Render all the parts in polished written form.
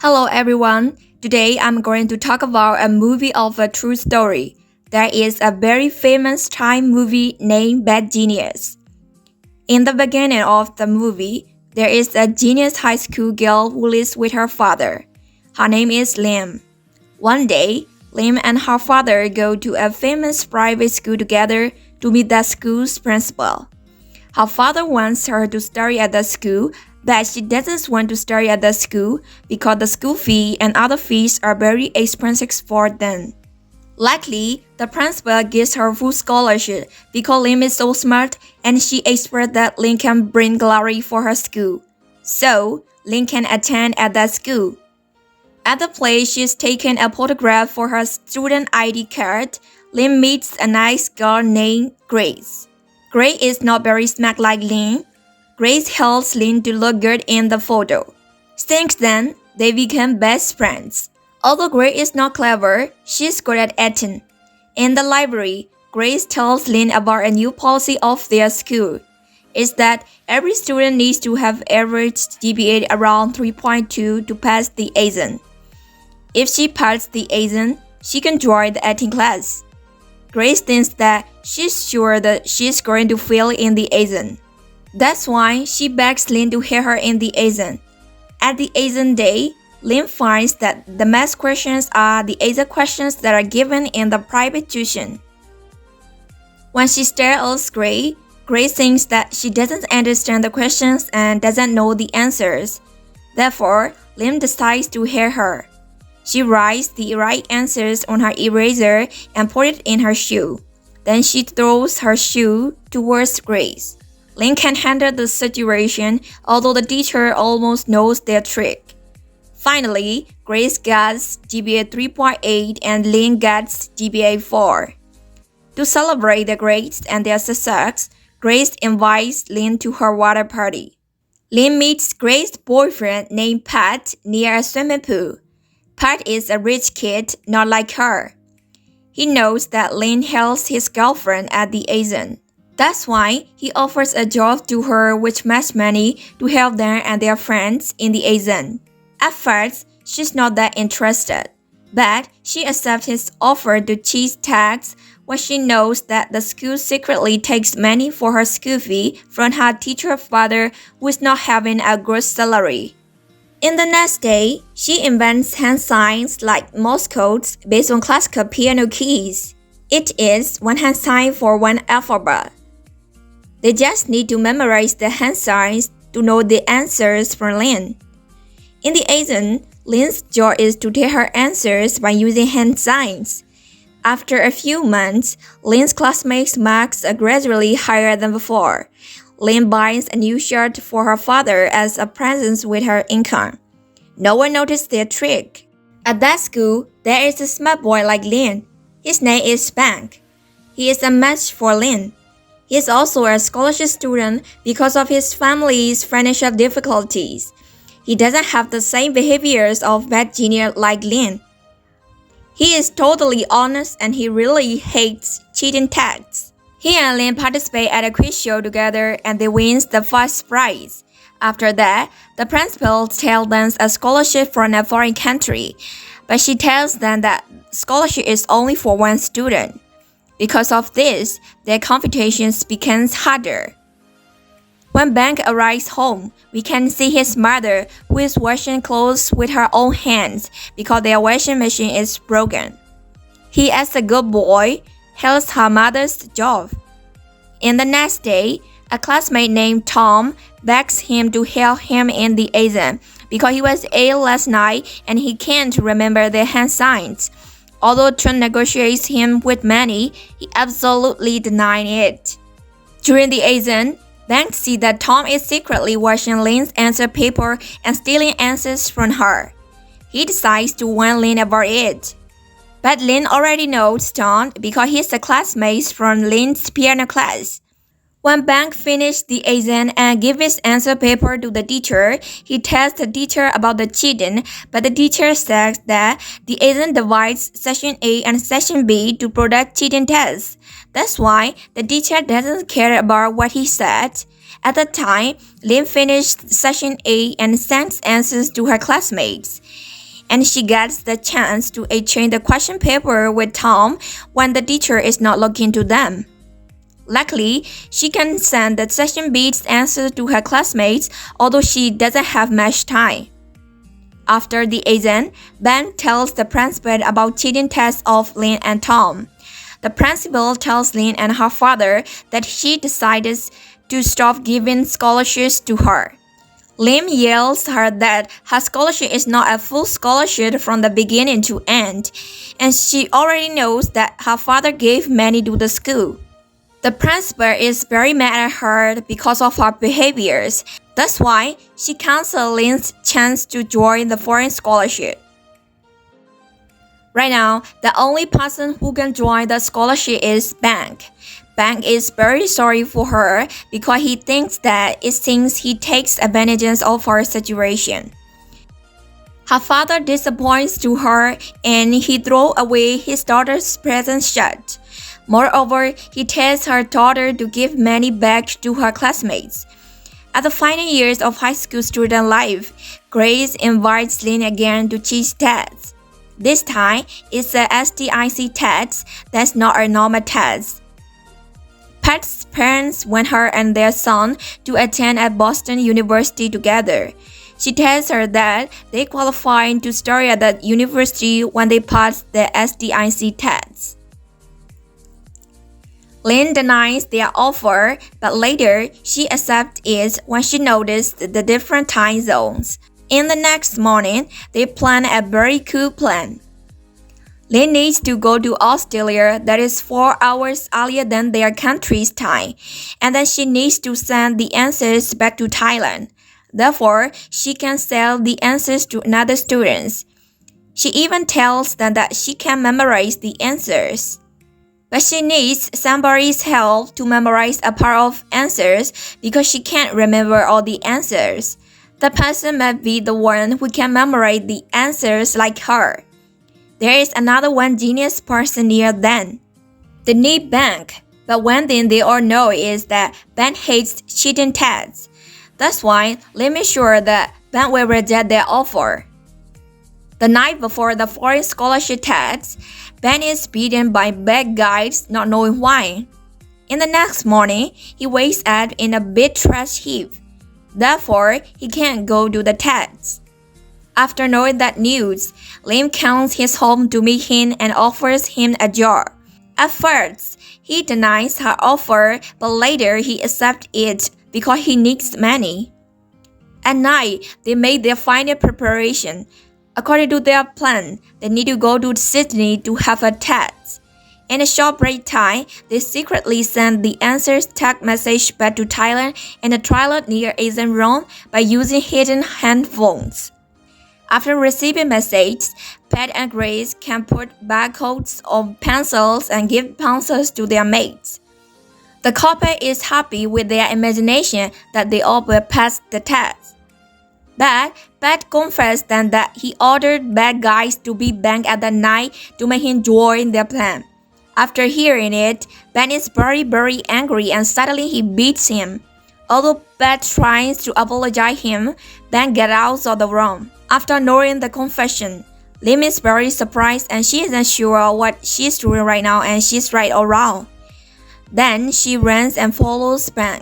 Hello everyone. Today I'm going to talk about a movie of a true story. There is a very famous Thai movie named Bad Genius. In the beginning of the movie, there is a genius high school girl who lives with her father. Her name is Lim. One day, Lim and her father go to a famous private school together to meet the school's principal. Her father wants her to study at the school, but she doesn't want to study at the school because the school fee and other fees are very expensive for them. Luckily, the principal gives her full scholarship because Lim is so smart and she expects that Lim can bring glory for her school. So, Lim can attend at that school. At the place she's taken a photograph for her student ID card, Lim meets a nice girl named Grace. Grace is not very smart like Lim. Grace helps Lim to look good in the photo. Since then, they become best friends. Although Grace is not clever, she's good at acting. In the library, Grace tells Lim about a new policy of their school. It's that every student needs to have average GPA around 3.2 to pass the exam. If she passes the exam, she can join the acting class. Grace thinks that she's sure that she's going to fail in the exam. That's why she begs Lim to help her in the exam. At the exam day, Lim finds that the math questions are the exam questions that are given in the private tuition. When she tells Grace, Grace thinks that she doesn't understand the questions and doesn't know the answers. Therefore, Lim decides to help her. She writes the right answers on her eraser and puts it in her shoe. Then she throws her shoe towards Grace. Lim can handle the situation, although the teacher almost knows their trick. Finally, Grace gets GPA 3.8 and Lim gets GPA 4. To celebrate the grades and their success, Grace invites Lim to her water party. Lim meets Grace's boyfriend named Pat near a swimming pool. Pat is a rich kid, not like her. He knows that Lim helps his girlfriend at the exam. That's why he offers a job to her which makes money to help them and their friends in the exam. At first, she's not that interested, but she accepts his offer to cheat tax when she knows that the school secretly takes money for her school fee from her teacher's father who is not having a good salary. In the next day, she invents hand signs like Morse codes based on classical piano keys. It is one hand sign for one alphabet. They just need to memorize the hand signs to know the answers from Lim. In the exam, Lim's job is to tell her answers by using hand signs. After a few months, Lim's classmates' marks are gradually higher than before. Lim buys a new shirt for her father as a present with her income. No one noticed their trick. At that school, there is a smart boy like Lim. His name is Spank. He is a match for Lim. He is also a scholarship student because of his family's financial difficulties. He doesn't have the same behaviors of bad genius like Lim. He is totally honest and he really hates cheating tests. He and Lim participate at a quiz show together and they win the first prize. After that, the principal tells them a scholarship from a foreign country, but she tells them that scholarship is only for one student. Because of this, their competitions becomes harder. When Bank arrives home, we can see his mother who is washing clothes with her own hands because their washing machine is broken. He, as a good boy, helps her mother's job. In the next day, a classmate named Tom begs him to help him in the exam because he was ill last night and he can't remember the hand signs. Although Tom negotiates him with money, he absolutely denies it. During the exam, Bank sees that Tom is secretly watching Lim's answer paper and stealing answers from her. He decides to warn Lim about it. But Lim already knows Tom because he's a classmate from Lim's piano class. When Bank finished the exam and gives his answer paper to the teacher, he tells the teacher about the cheating, but the teacher says that the exam divides Section A and Section B to produce cheating tests. That's why the teacher doesn't care about what he said. At the time, Lim finished Section A and sent answers to her classmates. and she gets the chance to exchange the question paper with Tom when the teacher is not looking to them. Luckily, she can send the session beats answer to her classmates, although she doesn't have much time. After the exam, Ben tells the principal about cheating tests of Lynn and Tom. The principal tells Lynn and her father that she decided to stop giving scholarships to her. Lynn yells her that her scholarship is not a full scholarship from the beginning to end, and she already knows that her father gave money to the school. The principal is very mad at her because of her behaviors. That's why she cancels Lynn's chance to join the foreign scholarship. Right now, the only person who can join the scholarship is Ben. Ben is very sorry for her because he thinks that it seems he takes advantage of her situation. Her father disappoints to her and he throws away his daughter's present shirt. Moreover, he tells her daughter to give money back to her classmates. At the final years of high school student life, Grace invites Lynn again to cheat tests. This time, it's a STIC test that's not a normal test. Pat's parents want her and their son to attend at Boston University together. She tells her that they qualify to study at the university when they pass the STIC tests. Lynn denies their offer, but later she accepts it when she noticed the different time zones. In the next morning, they plan a very cool plan. Lynn needs to go to Australia that is 4 hours earlier than their country's time, and then she needs to send the answers back to Thailand. Therefore, she can sell the answers to another students. She even tells them that she can memorize the answers. But she needs somebody's help to memorize a part of answers because she can't remember all the answers. The person might be the one who can memorize the answers like her. There is another one genius person near them. They need Ben, but one thing they all know is that Ben hates cheating tests. That's why Lynn makes sure that Ben will reject their offer. The night before the foreign scholarship test, Ben is beaten by bad guys not knowing why. In the next morning, he wakes up in a big trash heap. Therefore, he can't go to the test. After knowing that news, Lynn comes his home to meet him and offers him a job. At first, he denies her offer, but later he accepts it because he needs money. At night, they make their final preparation. According to their plan, they need to go to Sydney to have a test. In a short break time, they secretly send the answers text message back to Thailand and the toilet near exam room by using hidden handphones. After receiving messages, Pat and Grace can put barcodes on pencils and give pencils to their mates. The couple is happy with their imagination that they all will pass the test. But Pat confessed then that he ordered bad guys to beat Ben at the night to make him join their plan. After hearing it, Ben is very angry and suddenly he beats him. Although Pat tries to apologize him, Ben gets out of the room. After knowing the confession, Lynn is very surprised and she isn't sure what she's doing right now and she's right or wrong. Then she runs and follows Ben.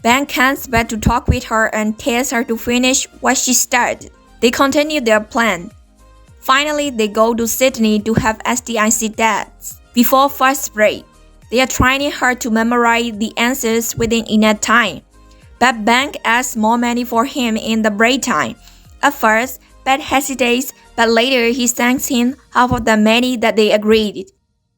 Ben comes back to talk with her and tells her to finish what she started. They continue their plan. Finally, they go to Sydney to have STIC tests. Before first break, they are training her to memorize the answers within enough time. But Ben asks more money for him in the break time. At first, Ben hesitates, but later he thanks him half of the money that they agreed.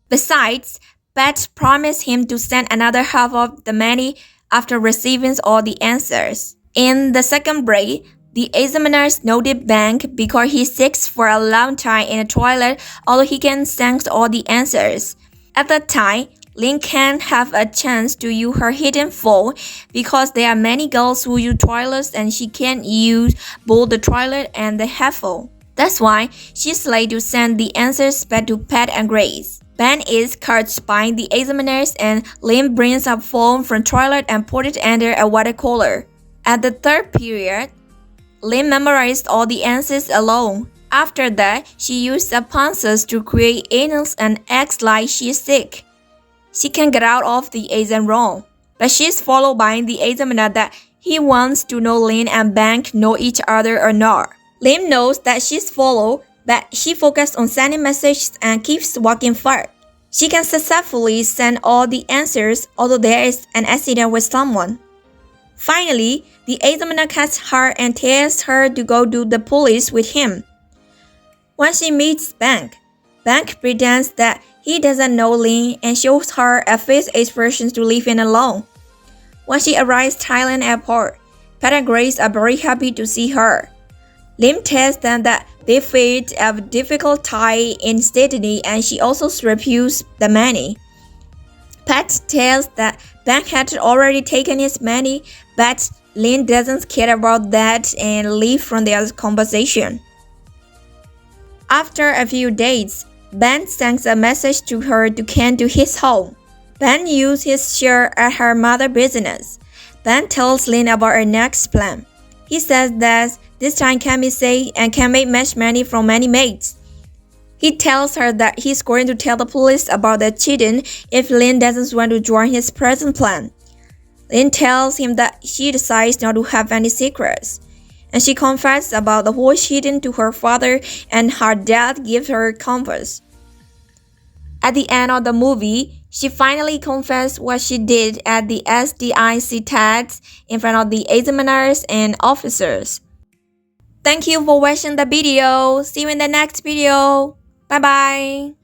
Besides, Bet promised him to send another half of the money after receiving all the answers. In the second break, the examiners noted Ben because he sits for a long time in the toilet, although he can sense all the answers. At that time, Lynn can't have a chance to use her hidden phone because there are many girls who use toilets and she can't use both the toilet and the headphone. That's why she's late to send the answers back to Pat and Grace. Ben is caught by the examiners and Lynn brings up phone from toilet and put it under a water cooler. At the third period, Lynn memorized all the answers alone. After that, she used the panzers to create anals and acts like she's sick. She can get out of the exam wrong, but she's followed by the examiner that he wants to know Lin and Bank know each other or not. Lin knows that she's followed, but she focuses on sending messages and keeps walking forward. She can successfully send all the answers although there is an accident with someone. Finally, the examiner catches her and tells her to go to the police with him. When she meets Bank, Bank pretends that he doesn't know Lin and shows her a face expression to leave him alone. When she arrives at Thailand airport, Pat and Grace are very happy to see her. Lim tells them that they faced a difficult time in Sydney and she also refused the money. Pat tells that Bank had already taken his money, but Lin doesn't care about that and leaves from their conversation. After a few days, Ben sends a message to her to come to his home. Ben uses his share at her mother's business. Ben tells Lin about her next plan. He says that this time can be safe and can make much money from many mates. He tells her that he's going to tell the police about the cheating if Lin doesn't want to join his present plan. Lin tells him that she decides not to have any secrets, and she confesses about the whole cheating to her father, and her dad gives her compass. At the end of the movie, she finally confessed what she did at the SDIC test in front of the examiners and officers. Thank you for watching the video. See you in the next video. Bye bye.